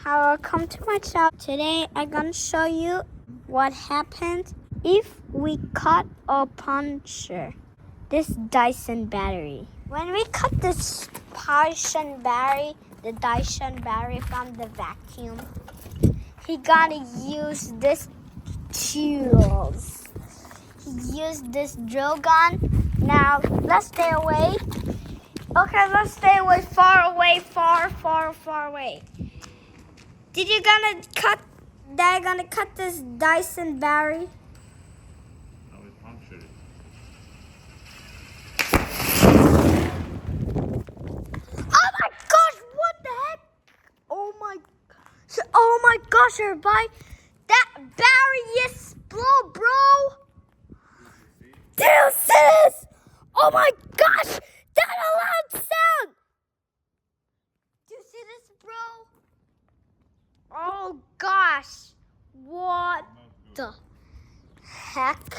Welcome to my channel. Today I'm gonna show you what happens if we cut or puncture this Dyson battery. When we cut this Dyson battery, the Dyson battery from the vacuum, he gonna use this tools. He used this drill gun. Now let's stay away. Okay, let's stay away, far away, far away. Did you gonna cut? Dad gonna cut this Dyson battery? No, we punctured it. Oh my gosh! What the heck? Oh my gosh, everybody! That battery exploded, bro! Did you see this? Oh my gosh! That a loud sound! Do you see this, bro? Oh gosh! What the heck?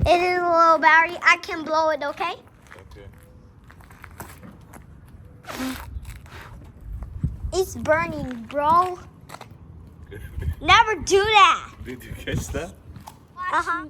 It is a little battery. I can blow it, okay? Okay. It's burning, bro. Never do that. Did you catch that? Uh-huh.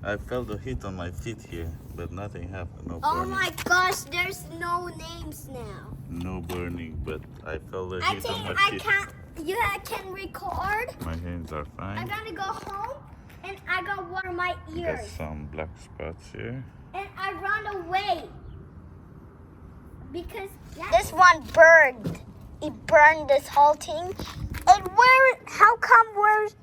I felt the heat on my feet here, but nothing happened. No Oh burning. my gosh, there's no names now. No burning, but I felt the I heat think on my I feet. can't. You can record. My hands are I'm fine. gonna go home and I gotta water my Got ears. some black spots here. And I run away because this one burned. It burned this whole thing. And how come? Where's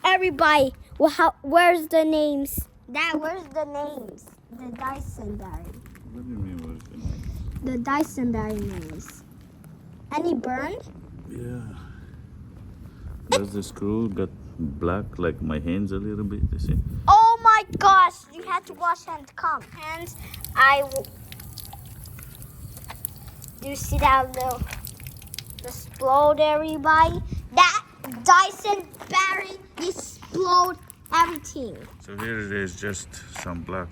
everybody? Well, where's the names? Dad, where's the names? The Dyson battery. What do you mean, what is the name? The Dyson battery names. Any burned? Yeah. There's the screw got black, like my hands a little bit, you see? Oh my gosh, you had to wash hands. Come. Hands, do you see that little explode, everybody? That Dyson battery explode everything. So here it is, just some black,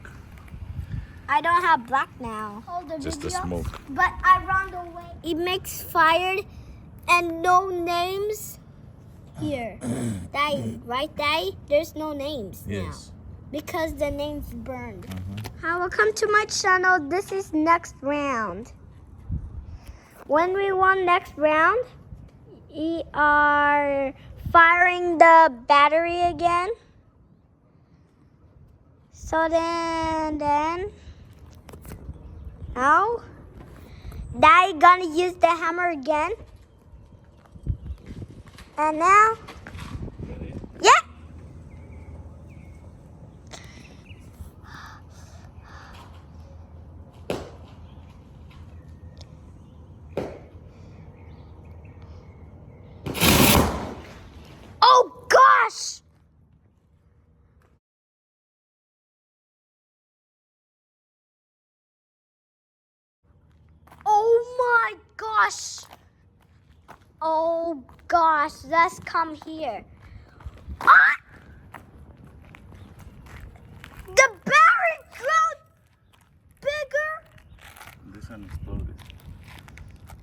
I don't have black now. Hold the just the video, smoke. but I run away. It makes fire and no names here. Daddy, right, Daddy? There's no names now. Because the name's burned. Hi, welcome to my channel. This is next round. When we won next round, we are firing the battery again. So then now, Daddy gonna use the hammer again. And now, yeah. Oh gosh! Oh my gosh! Oh gosh, let's come here. Ah! The battery got bigger. This one exploded.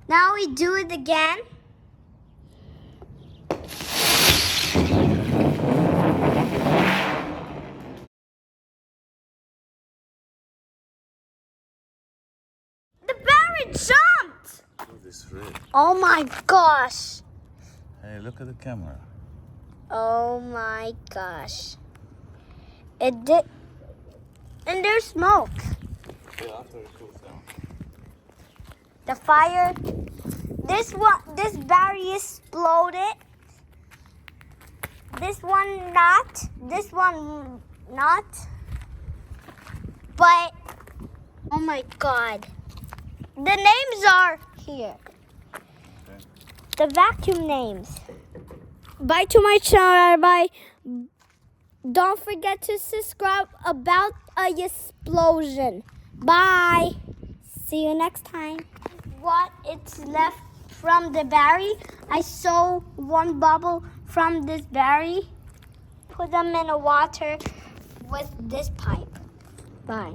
Now we do it again. The battery jumped. Look at this red. Oh my gosh. Hey, look at the camera. Oh my gosh. It did. And there's smoke. Yeah, after it cools down. The fire. This battery exploded. This one not. This one not. But oh my god. The names are here. Okay. The vacuum names. Bye to my channel, everybody. Don't forget to subscribe about a explosion. Bye. See you next time. What it's left from the battery, I saw one bubble from this battery. Put them in the water with this pipe. Bye.